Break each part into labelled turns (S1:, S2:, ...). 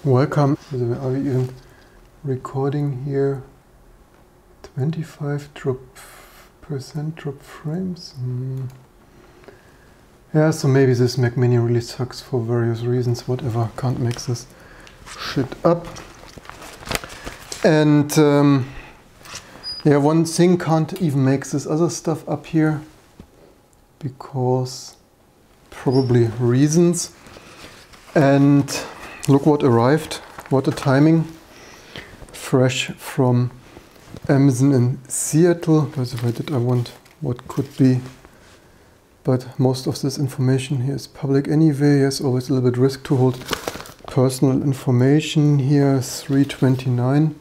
S1: Welcome. Are we even recording here? 25% drop frames. Yeah, so maybe this Mac Mini really sucks for various reasons. Whatever, can't make this shit up. And yeah, one thing can't even make this other stuff up here because probably reasons. And look what arrived, what a timing. Fresh from Amazon in Seattle. By the way, did I want what could be, but most of this information here is public anyway. Yes, always a little bit risk to hold personal information here. $3.29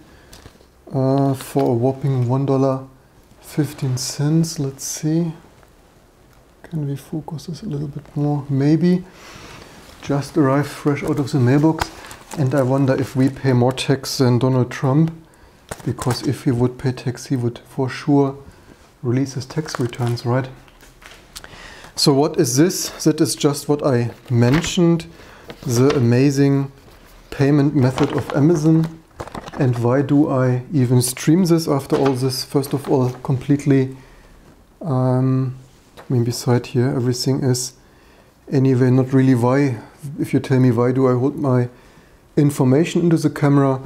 S1: for a whopping $1.15. Let's see. Can we focus this a little bit more? Maybe. Just arrived fresh out of the mailbox, and I wonder if we pay more tax than Donald Trump, because if he would pay tax, he would for sure release his tax returns, right? So what is this? That is just what I mentioned, the amazing payment method of Amazon. And why do I even stream this after all this? First of all, completely, I mean, beside here, everything is anyway not really why. If you tell me why do I hold my information into the camera,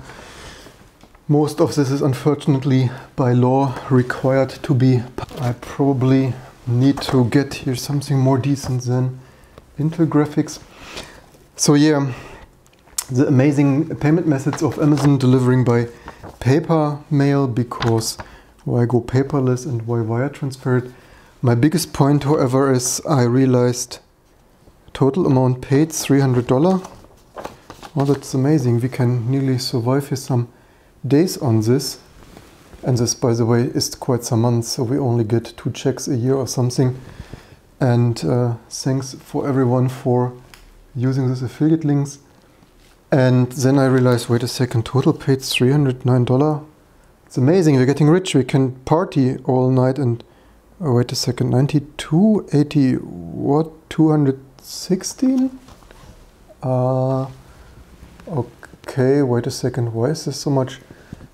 S1: most of this is unfortunately by law required to be. I probably need to get here something more decent than Intel graphics. So yeah, the amazing payment methods of Amazon, delivering by paper mail, because why go paperless and why wire transfer it? My biggest point, however, is I realized total amount paid $300. Oh, that's amazing. We can nearly survive here some days on this. And this, by the way, is quite some months, so we only get 2 checks a year or something. And thanks for everyone for using these affiliate links. And then I realized, wait a second, total paid $309. It's amazing, we're getting rich, we can party all night. And oh, wait a second, 92, 80, what, 216? Okay, wait a second, why is this so much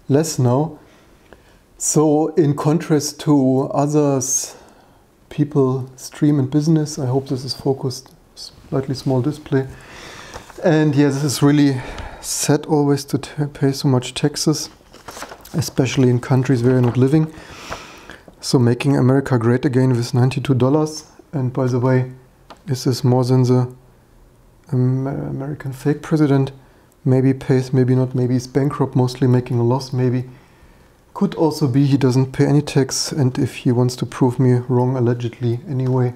S1: less now? So in contrast to others, people stream in business. I hope this is focused, slightly small display. And yeah, this is really sad always to pay so much taxes, especially in countries where you're not living. So making America great again with $92. And by the way, is this more than the American fake president? Maybe pays, maybe not, maybe he's bankrupt, mostly making a loss, maybe. Could also be he doesn't pay any tax, and if he wants to prove me wrong, allegedly anyway,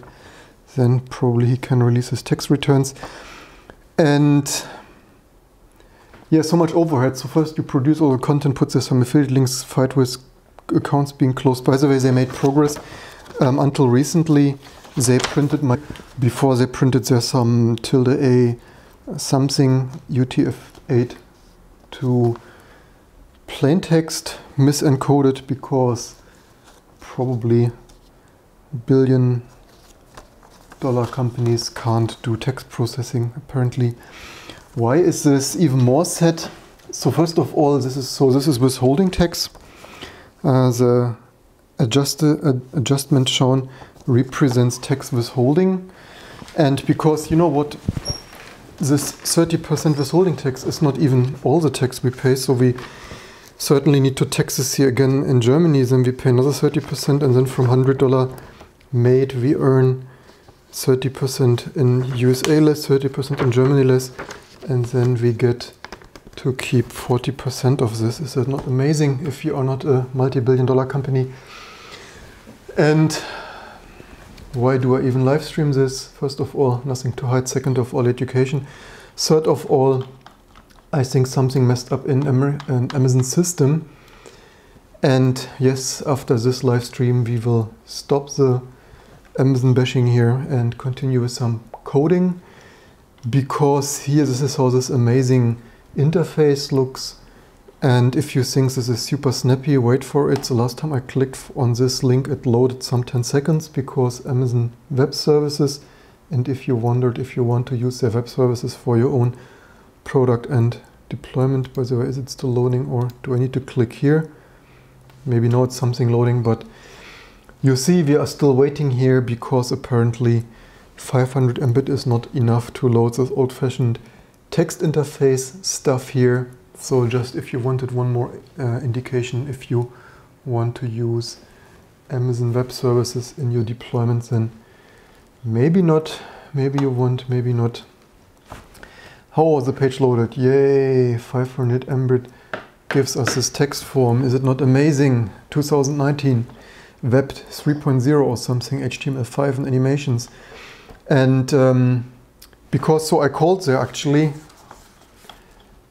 S1: then probably he can release his tax returns. And yeah, so much overhead. So first you produce all the content, put there some affiliate links, fight with accounts being closed. By the way, they made progress. Until recently, they printed before they printed there some tilde something UTF-8 to plain text, misencoded, because probably billion-dollar companies can't do text processing apparently. Why is this even more sad? So first of all, this is withholding tax. The adjustment shown represents tax withholding, and because you know what, this 30% withholding tax is not even all the tax we pay, so we certainly need to tax this here again in Germany, then we pay another 30%, and then from $100 made we earn 30% in USA less, 30% in Germany less, and then we get to keep 40% of this. Is that not amazing if you are not a multi-billion-dollar company? And why do I even live stream this? First of all, nothing to hide. Second of all, education. Third of all, I think something messed up in Amazon system. And yes, after this live stream, we will stop the Amazon bashing here and continue with some coding. Because here, this is how this amazing interface looks. And if you think this is super snappy, wait for it. The last time I clicked on this link, it loaded some 10 seconds because Amazon Web Services. And if you wondered if you want to use their web services for your own product and deployment. By the way, is it still loading, or do I need to click here? Maybe now it's something loading, but you see we are still waiting here because apparently 500 Mbit is not enough to load this old-fashioned text interface stuff here. So just if you wanted one more indication, if you want to use Amazon Web Services in your deployments, then maybe not, maybe you want, maybe not. How was the page loaded? Yay, 500 Mbit gives us this text form. Is it not amazing? 2019, Web 3.0 or something, HTML5 and animations. And because, so I called there actually,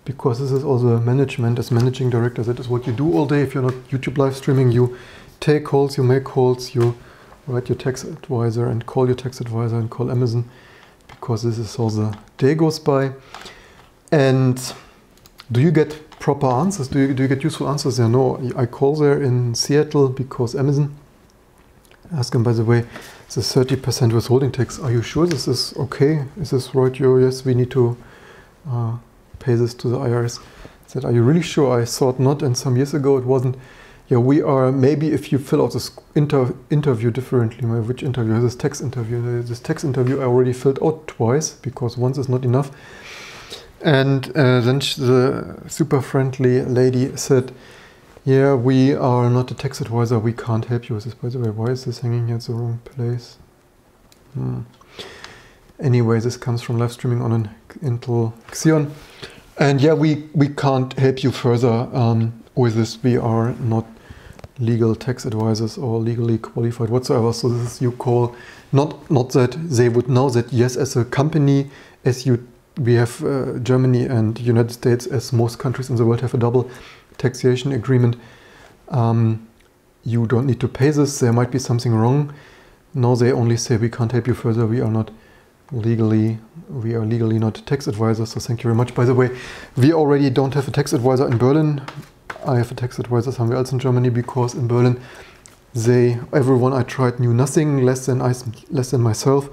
S1: because this is also management, as managing director, that is what you do all day. If you're not YouTube live streaming, you take calls, you make calls, you write your tax advisor and call your tax advisor and call Amazon, because this is how the day goes by. And do you get proper answers? Do you get useful answers there? No, I call there in Seattle because Amazon. Ask them, by the way, the 30% withholding tax. Are you sure this is okay? Is this right? Yes, we need to pay this to the IRS. I said, are you really sure? I thought not, and some years ago it wasn't. Yeah, we are, maybe if you fill out this interview differently. Which interview? This text interview. This text interview I already filled out twice, because once is not enough. And then the super friendly lady said, yeah, we are not a tax advisor, we can't help you with this. By the way, why is this hanging here at the wrong place? Anyway, this comes from live streaming on an Intel Xeon. And yeah, we can't help you further with this. We are not legal tax advisors or legally qualified whatsoever. So this is, you call, not that they would know that, yes, as a company, we have Germany and United States, as most countries in the world have a double taxation agreement. You don't need to pay this. There might be something wrong. No, they only say we can't help you further. We are legally not tax advisors. So thank you very much. By the way, we already don't have a tax advisor in Berlin. I have a tax advisor somewhere else in Germany, because in Berlin, everyone I tried knew nothing, less than myself,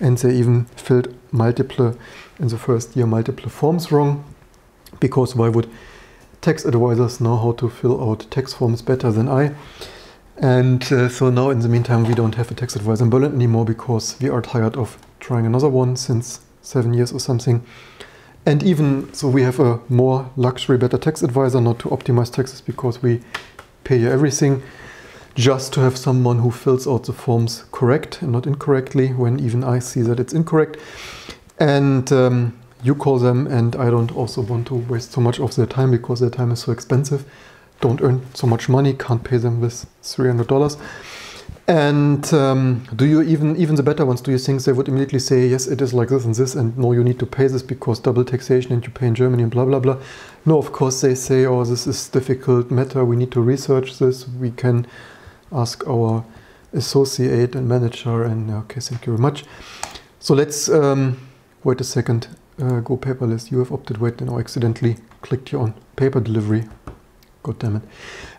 S1: and they even filled in the first year multiple forms wrong, because why would tax advisors know how to fill out tax forms better than I? And so now in the meantime we don't have a tax advisor in Berlin anymore, because we are tired of trying another one since 7 years or something. And even so, we have a more luxury, better tax advisor, not to optimize taxes, because we pay you everything, just to have someone who fills out the forms correct and not incorrectly, when even I see that it's incorrect. And you call them, and I don't also want to waste so much of their time, because their time is so expensive. Don't earn so much money, can't pay them with $300. And do you even the better ones, do you think they would immediately say, yes, it is like this and this, and no, you need to pay this because double taxation and you pay in Germany and blah, blah, blah? No, of course they say, oh, this is difficult matter, we need to research this, we can ask our associate and manager, and okay, thank you very much. So let's, wait a second, go paperless. You have opted, wait, no, accidentally clicked here on paper delivery. God damn it.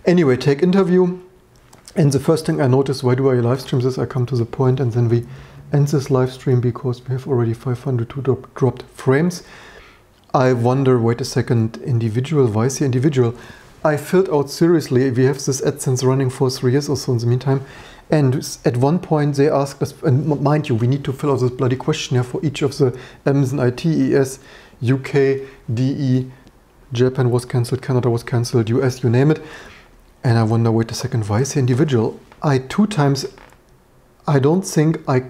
S1: Anyway, take interview. And the first thing I notice, why do I live stream this? I come to the point, and then we end this live stream because we have already 502 dropped frames. I wonder, wait a second, individual, why is here individual? I filled out seriously, we have this AdSense running for 3 years or so in the meantime. And at one point they asked us, and mind you, we need to fill out this bloody questionnaire for each of the Amazon IT, ES, UK, DE, Japan was cancelled, Canada was cancelled, US, you name it. And I wonder, wait a second, why is he individual? I don't think I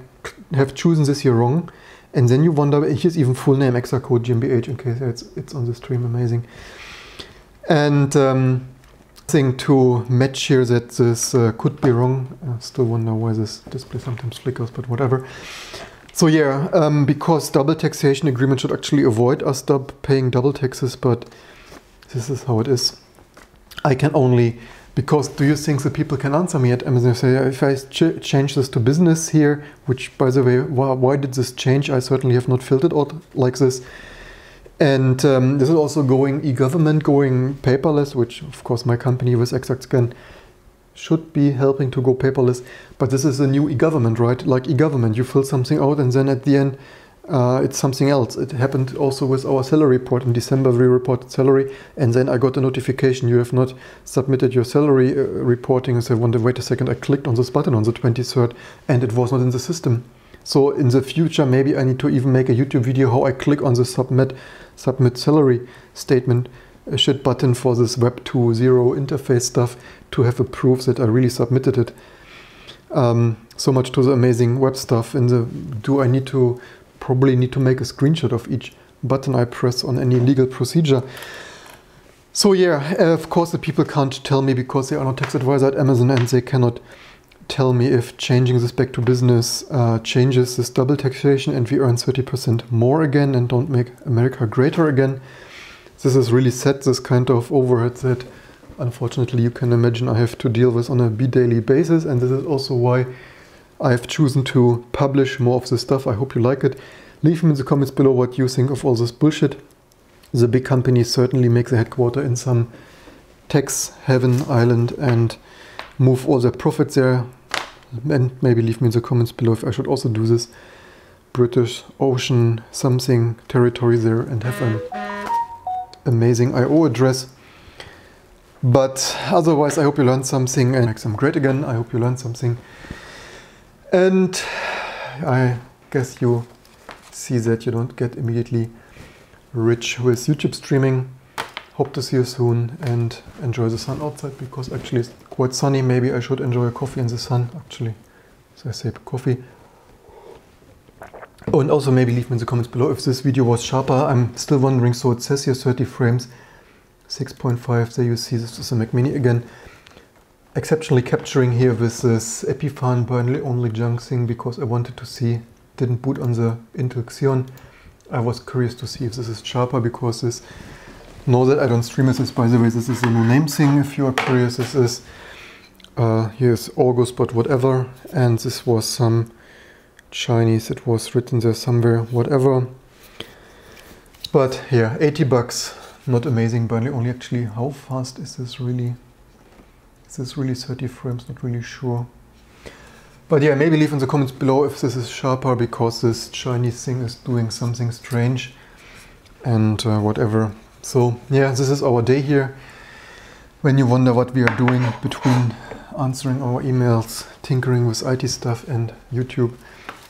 S1: have chosen this here wrong. And then you wonder, here's even full name, Exacode GmbH, in case it's on the stream, amazing. And thing to match here that this could be wrong. I still wonder why this display sometimes flickers, but whatever. So yeah, because double taxation agreement should actually avoid us paying double taxes, but this is how it is. I can only, because do you think the people can answer me at Amazon? Say, if I change this to business here, which by the way, why did this change? I certainly have not filled it out like this. And this is also going e-government, going paperless, which of course my company with ExactScan should be helping to go paperless. But this is a new e-government, right? Like e-government, you fill something out and then at the end it's something else. It happened also with our salary report. In December we reported salary, and then I got a notification, you have not submitted your salary reporting. And so I wondered, wait a second, I clicked on this button on the 23rd and it was not in the system. So in the future maybe I need to even make a YouTube video how I click on the submit salary statement shit button for this Web 2.0 interface stuff to have a proof that I really submitted it. So much to the amazing web stuff. Probably need to make a screenshot of each button I press on any legal procedure. So yeah, of course the people can't tell me because they are not tax advisor at Amazon, and they cannot tell me if changing this back to business changes this double taxation and we earn 30% more again and don't make America greater again. This is really sad, this kind of overhead that unfortunately you can imagine I have to deal with on a daily basis, and this is also why I've chosen to publish more of this stuff. I hope you like it. Leave me in the comments below what you think of all this bullshit. The big companies certainly make the headquarters in some tax heaven island and move all their profits there. And maybe leave me in the comments below if I should also do this. British Ocean something territory there and have an amazing IO address. But otherwise I hope you learned something and make them great again. I hope you learned something. And I guess you see that you don't get immediately rich with YouTube streaming. Hope to see you soon and enjoy the sun outside, because actually it's quite sunny. Maybe I should enjoy a coffee in the sun actually. So I say coffee. Oh, and also maybe leave me in the comments below if this video was sharper. I'm still wondering. So it says here 30 frames, 6.5. There you see this is a Mac Mini again. Exceptionally capturing here with this Epiphan Burnley-only junk thing because I wanted to see, didn't boot on the Intel Xeon. I was curious to see if this is sharper because this, know that I don't stream this, by the way, this is a no name thing if you are curious. This is, here's August but whatever, and this was some Chinese, it was written there somewhere, whatever. But yeah, 80 bucks, not amazing, Burnley-only actually. How fast is this really? Is this really 30 frames? Not really sure. But yeah, maybe leave in the comments below if this is sharper because this Chinese thing is doing something strange and whatever. So yeah, this is our day here. When you wonder what we are doing between answering our emails, tinkering with IT stuff and YouTube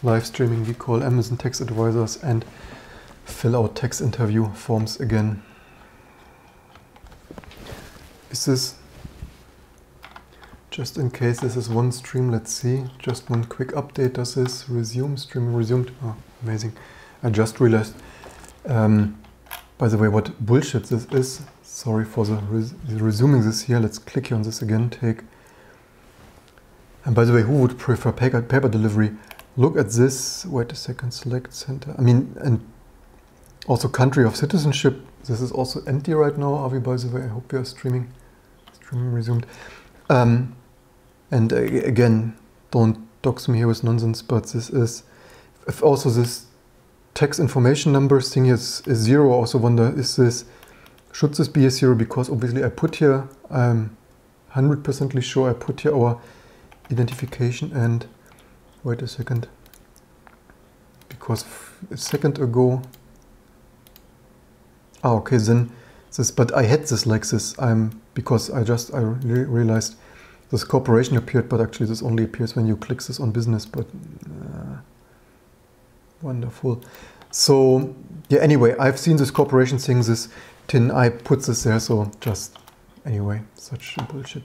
S1: live streaming, we call Amazon Tax Advisors and fill out tax interview forms again. Is this, just in case this is one stream, let's see, just one quick update. Does this resume? Streaming resumed. Oh, amazing. I just realized, by the way, what bullshit this is. Sorry for the resuming this here. Let's click here on this again. Take. And by the way, who would prefer paper delivery? Look at this. Wait a second. Select center. I mean, and also country of citizenship. This is also empty right now. Are we, by the way? I hope we are streaming. Streaming resumed. And again, don't dox me here with nonsense, but this is, if also this tax information number thing is 0, I also wonder, is this, should this be a 0? Because obviously I put here, I'm 100% sure I put here our identification and, wait a second, because a second ago, okay, then this, but I had this like this, because I realized this corporation appeared, but actually this only appears when you click this on business, but wonderful. So yeah, anyway, I've seen this corporation thing, this tin, I put this there, so just anyway, such bullshit.